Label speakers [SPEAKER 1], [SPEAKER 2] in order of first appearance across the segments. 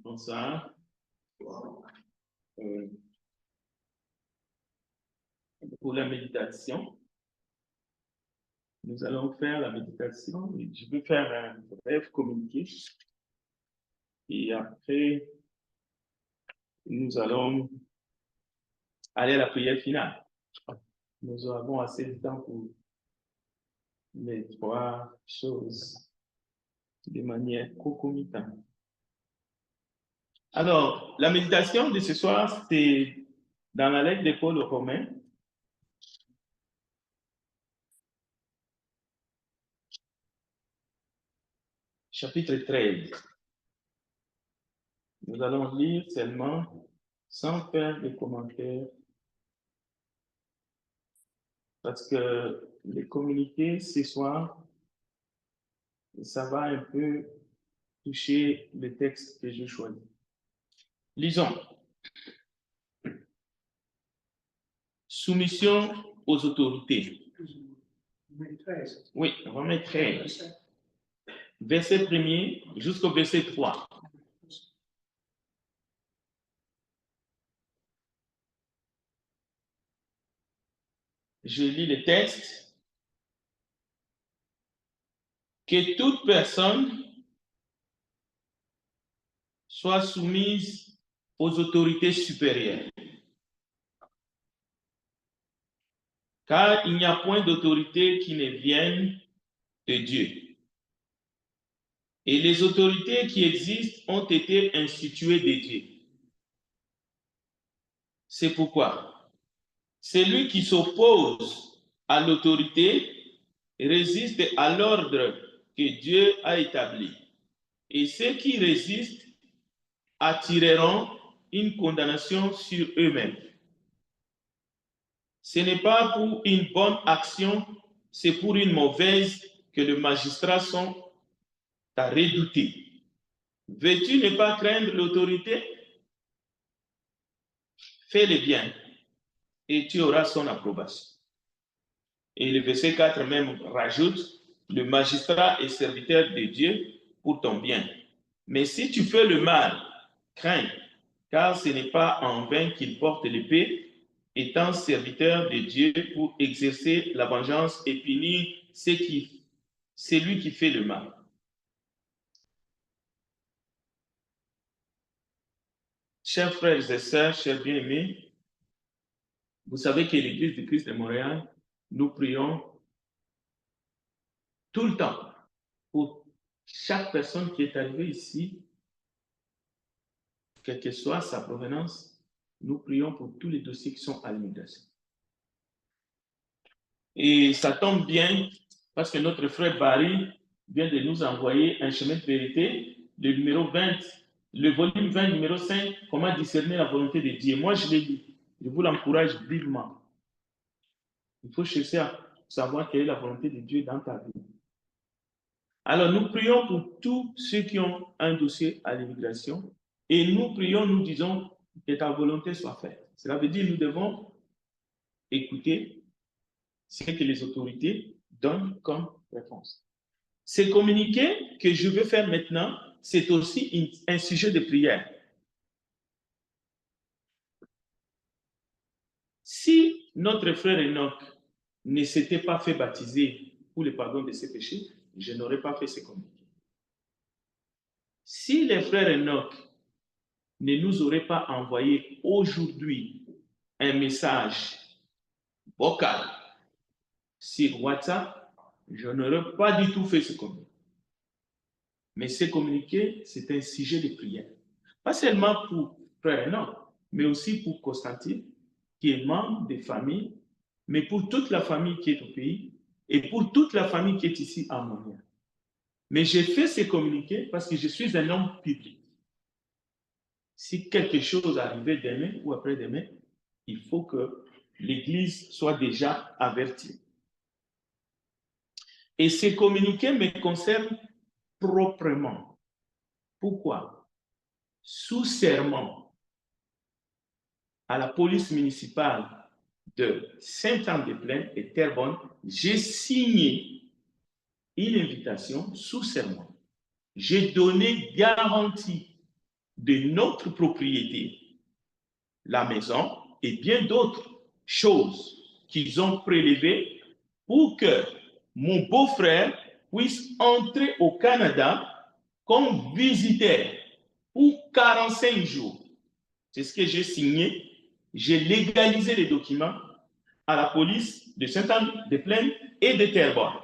[SPEAKER 1] Bonsoir. Pour la méditation, nous allons faire la méditation. Je vais faire un bref communiqué. Et après, nous allons aller à la prière finale. Nous avons assez de temps pour les trois choses de manière concomitante. Alors, la méditation de ce soir, c'est dans la lettre de Paul aux Romains. Chapitre 13. Nous allons lire seulement sans faire de commentaires parce que les communiqués ce soir, ça va un peu toucher le texte que j'ai choisi. Lisons. Soumission aux autorités. Oui, Romains 13. Verset 1er jusqu'au verset 3. Je lis le texte. Que toute personne soit soumise aux autorités supérieures. Car il n'y a point d'autorité qui ne vienne de Dieu. Et les autorités qui existent ont été instituées de Dieu. C'est pourquoi celui qui s'oppose à l'autorité résiste à l'ordre que Dieu a établi. Et ceux qui résistent attireront une condamnation sur eux-mêmes. Ce n'est pas pour une bonne action, c'est pour une mauvaise que les magistrats sont à redouter. Veux-tu ne pas craindre l'autorité? Fais le bien et tu auras son approbation. Et le verset 4 même rajoute, le magistrat est serviteur de Dieu pour ton bien. Mais si tu fais le mal, crains, car ce n'est pas en vain qu'il porte l'épée, étant serviteur de Dieu pour exercer la vengeance et punir celui qui fait le mal. Chers frères et sœurs, chers bien-aimés, vous savez que l'Église du Christ de Montréal, nous prions tout le temps pour chaque personne qui est arrivée ici, quelle que soit sa provenance, nous prions pour tous les dossiers qui sont à l'immigration. Et ça tombe bien parce que notre frère Barry vient de nous envoyer un chemin de vérité, le numéro 20, le volume 20, numéro 5, comment discerner la volonté de Dieu. Moi, je l'ai lu. Je vous l'encourage vivement. Il faut chercher à savoir quelle est la volonté de Dieu dans ta vie. Alors, nous prions pour tous ceux qui ont un dossier à l'immigration et nous prions, nous disons que ta volonté soit faite. Cela veut dire que nous devons écouter ce que les autorités donnent comme réponse. Ce communiqué que je veux faire maintenant, c'est aussi un sujet de prière. Si notre frère Enoch ne s'était pas fait baptiser pour le pardon de ses péchés, je n'aurais pas fait ce communiqué. Si les frères Enoch ne nous auraient pas envoyé aujourd'hui un message vocal sur WhatsApp, je n'aurais pas du tout fait ce communiqué. Mais ce communiqué, c'est un sujet de prière. Pas seulement pour frère Enoch, mais aussi pour Constantine, qui est membre des familles, mais pour toute la famille qui est au pays et pour toute la famille qui est ici à Montréal. Mais j'ai fait ce communiqué parce que je suis un homme public. Si quelque chose arrivait demain ou après-demain, il faut que l'Église soit déjà avertie. Et ce communiqué me concerne proprement. Pourquoi? Sous serment à la police municipale de Saint-Anne-des-Plaines et Terrebonne, j'ai signé une invitation sous serment. J'ai donné garantie de notre propriété, la maison et bien d'autres choses qu'ils ont prélevées pour que mon beau-frère puisse entrer au Canada comme visiteur pour 45 jours. C'est ce que j'ai signé. J'ai légalisé les documents à la police de Saint-Anne-des-Plaines et de Terrebonne.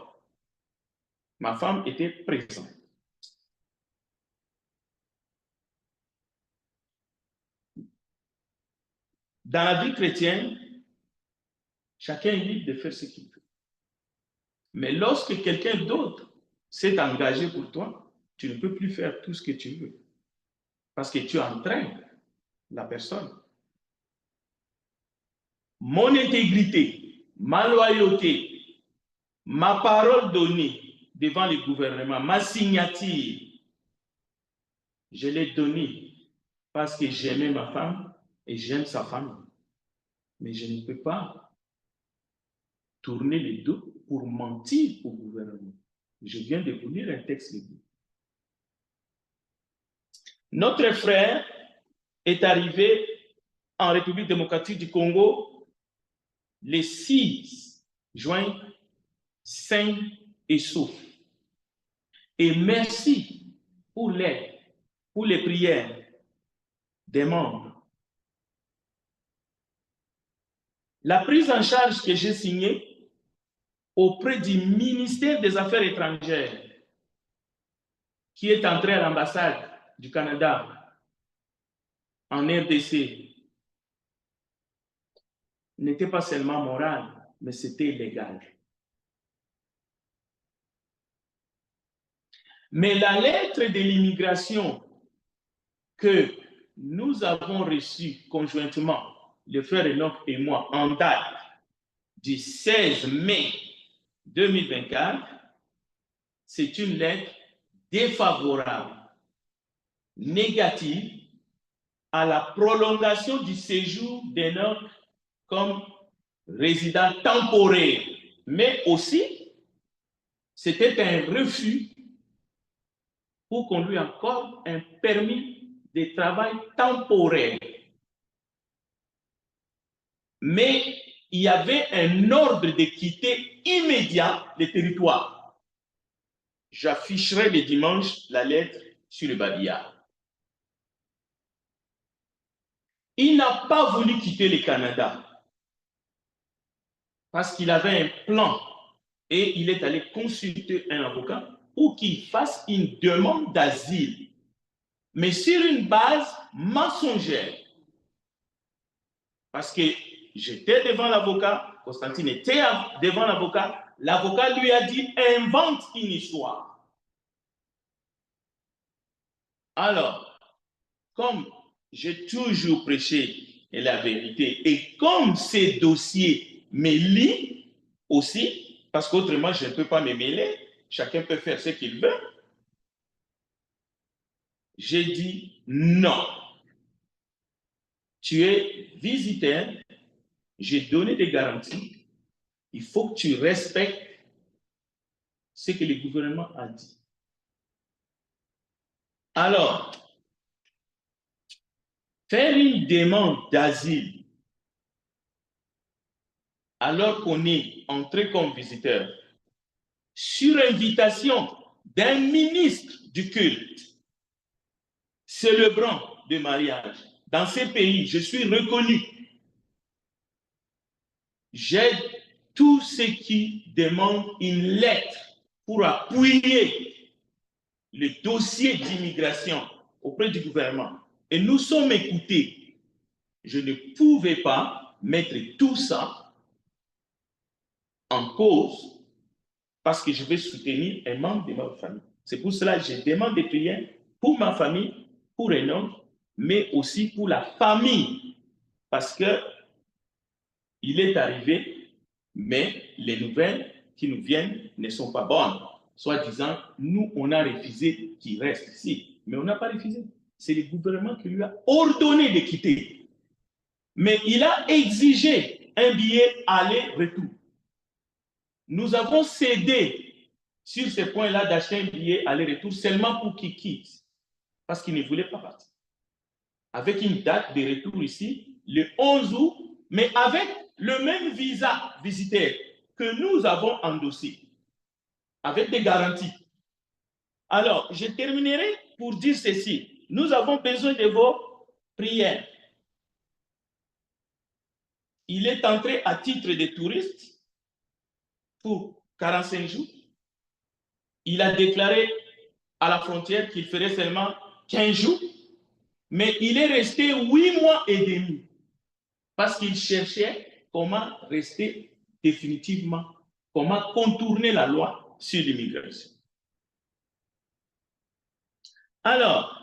[SPEAKER 1] Ma femme était présente. Dans la vie chrétienne, chacun est libre de faire ce qu'il veut. Mais lorsque quelqu'un d'autre s'est engagé pour toi, tu ne peux plus faire tout ce que tu veux. Parce que tu entraînes la personne. Mon intégrité, ma loyauté, ma parole donnée devant le gouvernement, ma signature, je l'ai donnée parce que j'aimais ma femme et j'aime sa famille. Mais je ne peux pas tourner le dos pour mentir au gouvernement. Je viens de vous lire un texte biblique. Notre frère est arrivé en République démocratique du Congo le 6 juin sain et sauf. Et merci pour l'aide, pour les prières des membres. La prise en charge que j'ai signée auprès du ministère des Affaires étrangères, qui est entré à l'ambassade du Canada en RDC, n'était pas seulement morale, mais c'était légal. Mais la lettre de l'immigration que nous avons reçue conjointement, le frère Enoch et moi, en date du 16 mai 2024, c'est une lettre défavorable, négative à la prolongation du séjour d'Enoch comme résident temporaire. Mais aussi, c'était un refus pour qu'on lui accorde un permis de travail temporaire. Mais il y avait un ordre de quitter immédiat le territoire. J'afficherai le dimanche la lettre sur le babillard. Il n'a pas voulu quitter le Canada parce qu'il avait un plan et il est allé consulter un avocat pour qu'il fasse une demande d'asile, mais sur une base mensongère. Parce que j'étais devant l'avocat, Constantine était devant l'avocat, l'avocat lui a dit invente une histoire. Alors, comme j'ai toujours prêché la vérité et comme ces dossiers me lient aussi, parce qu'autrement je ne peux pas me mêler, chacun peut faire ce qu'il veut, j'ai dit non. Tu es visiteur, j'ai donné des garanties, il faut que tu respectes ce que le gouvernement a dit. Alors, faire une demande d'asile alors qu'on est entré comme visiteur sur invitation d'un ministre du culte célébrant de mariage dans ces pays, je suis reconnu. J'aide tous ceux qui demandent une lettre pour appuyer le dossier d'immigration auprès du gouvernement. Et nous sommes écoutés. Je ne pouvais pas mettre tout ça en cause parce que je vais soutenir un membre de ma famille. C'est pour cela que je demande des prières pour ma famille, pour Enoch, mais aussi pour la famille. Parce que il est arrivé, mais les nouvelles qui nous viennent ne sont pas bonnes. Soit disant, nous, on a refusé qu'il reste ici. Mais on n'a pas refusé. C'est le gouvernement qui lui a ordonné de quitter. Mais il a exigé un billet aller-retour. Nous avons cédé sur ce point-là d'acheter un billet aller-retour seulement pour qu'il quitte. Parce qu'il ne voulait pas partir. avec une date de retour ici, le 11 août, mais avec le même visa visitaire que nous avons endossé, avec des garanties. Alors, je terminerai pour dire ceci. Nous avons besoin de vos prières. Il est entré à titre de touriste pour 45 jours. Il a déclaré à la frontière qu'il ferait seulement 15 jours, mais il est resté 8 mois et demi parce qu'il cherchait comment rester définitivement, comment contourner la loi sur l'immigration. Alors,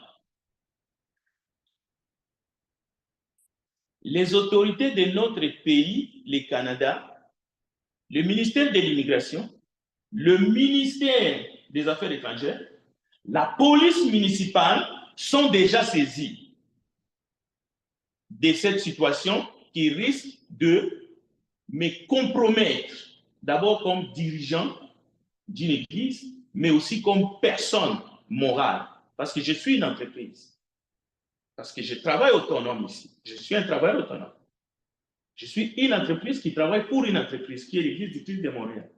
[SPEAKER 1] les autorités de notre pays, le Canada, le ministère de l'immigration, le ministère des Affaires étrangères, la police municipale sont déjà saisis de cette situation qui risque de me compromettre, d'abord comme dirigeant d'une église, mais aussi comme personne morale, parce que je suis une entreprise, parce que je travaille autonome ici, je suis un travailleur autonome. Je suis une entreprise qui travaille pour une entreprise, qui est l'Église du Christ de Montréal.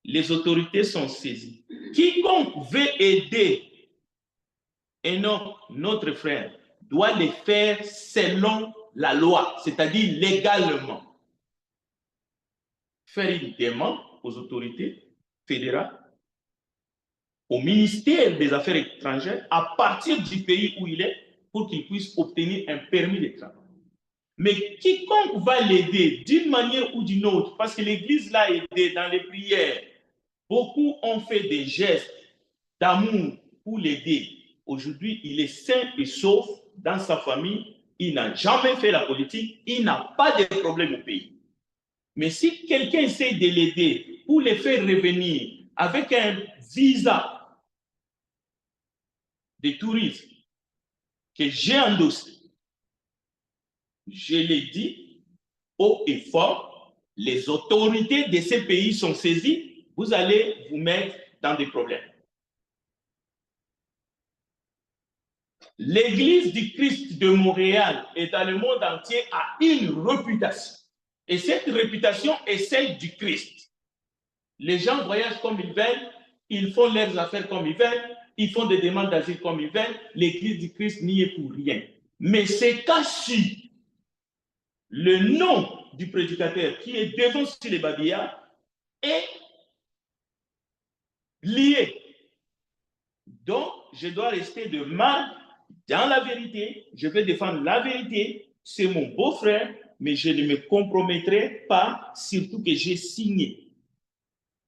[SPEAKER 1] Les autorités sont saisies. Quiconque veut aider Enoch, notre frère, doit le faire selon la loi, c'est-à-dire légalement. Faire une demande aux autorités fédérales, au ministère des Affaires étrangères, à partir du pays où il est, pour qu'il puisse obtenir un permis de travail. Mais quiconque va l'aider d'une manière ou d'une autre, parce que l'Église l'a aidé dans les prières, beaucoup ont fait des gestes d'amour pour l'aider. Aujourd'hui, il est sain et sauf dans sa famille. Il n'a jamais fait la politique. Il n'a pas de problème au pays. Mais si quelqu'un essaie de l'aider pour le faire revenir avec un visa de tourisme que j'ai endossé, je l'ai dit haut et fort, les autorités de ces pays sont saisies, vous allez vous mettre dans des problèmes. L'Église du Christ de Montréal et dans le monde entier a une réputation. Et cette réputation est celle du Christ. Les gens voyagent comme ils veulent, ils font leurs affaires comme ils veulent, ils font des demandes d'asile comme ils veulent. L'Église du Christ n'y est pour rien. Mais c'est caché. Le nom du prédicateur qui est devant sur les babillards est lié. Donc, je dois rester de mal dans la vérité. Je vais défendre la vérité. C'est mon beau-frère, mais je ne me compromettrai pas, surtout que j'ai signé.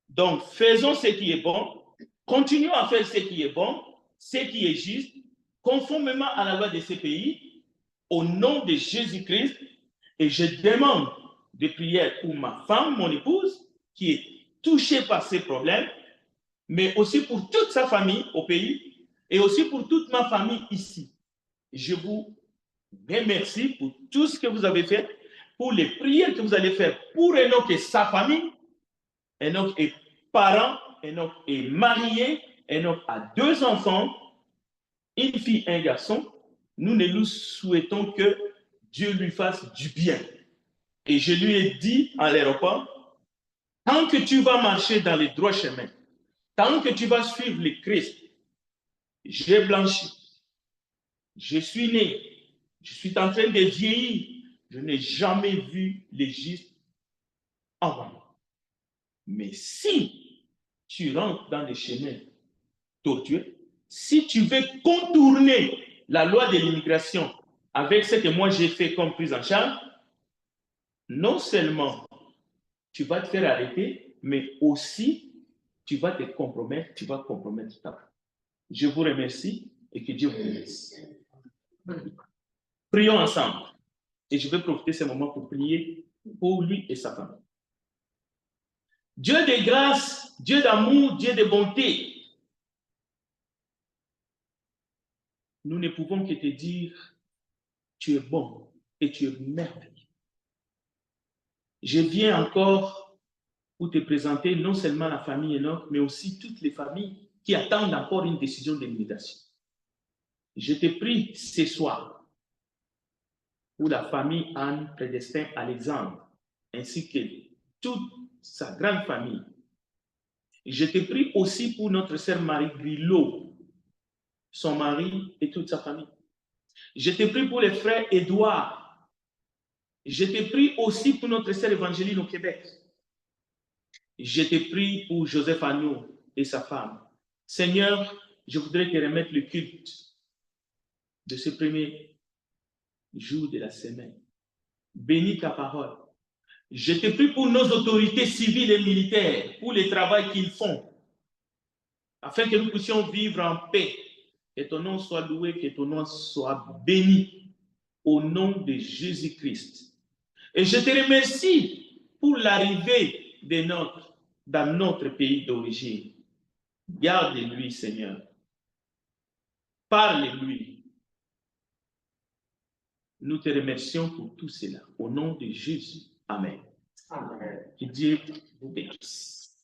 [SPEAKER 1] Donc, faisons ce qui est bon. Continuons à faire ce qui est bon, ce qui est juste, conformément à la loi de ces pays, au nom de Jésus-Christ. Et je demande des prières pour ma femme, mon épouse, qui est touchée par ces problèmes, mais aussi pour toute sa famille au pays et aussi pour toute ma famille ici. Je vous remercie pour tout ce que vous avez fait, pour les prières que vous allez faire pour Enoch et sa famille. Enoch est parent, Enoch est marié, Enoch a 2 enfants, une fille et un garçon. Nous ne nous souhaitons que Dieu lui fasse du bien. Et je lui ai dit à l'aéroport, tant que tu vas marcher dans les droits chemins, tant que tu vas suivre le Christ, j'ai blanchi, je suis né, je suis en train de vieillir, je n'ai jamais vu les justes en moi. Mais si tu rentres dans les chemins tortueux, si tu veux contourner la loi de l'immigration avec ce que moi j'ai fait comme prise en charge, non seulement tu vas te faire arrêter, mais aussi tu vas te compromettre, tu vas compromettre ta vie. Je vous remercie et que Dieu vous bénisse. Prions ensemble. Et je vais profiter de ce moment pour prier pour lui et sa famille. Dieu de grâce, Dieu d'amour, Dieu de bonté, nous ne pouvons que te dire, tu es bon et tu es merveilleux. Je viens encore pour te présenter non seulement la famille Enoch, mais aussi toutes les familles qui attendent encore une décision d'immigration. Je te prie ce soir pour la famille Anne Prédestin Alexandre, ainsi que toute sa grande famille. Je te prie aussi pour notre sœur Marie Grillo, son mari et toute sa famille. Je te prie pour les frères Édouard. Je te prie aussi pour notre sœur Évangéline au Québec. Je te prie pour Joseph Agneau et sa femme. Seigneur, je voudrais te remettre le culte de ce premier jour de la semaine. Bénis ta parole. Je te prie pour nos autorités civiles et militaires, pour le travail qu'ils font, afin que nous puissions vivre en paix. Que ton nom soit loué, que ton nom soit béni, au nom de Jésus-Christ. Et je te remercie pour l'arrivée dans notre pays d'origine. Garde-lui, Seigneur. Parle-lui. Nous te remercions pour tout cela. Au nom de Jésus. Amen. Amen. Que Dieu vous bénisse.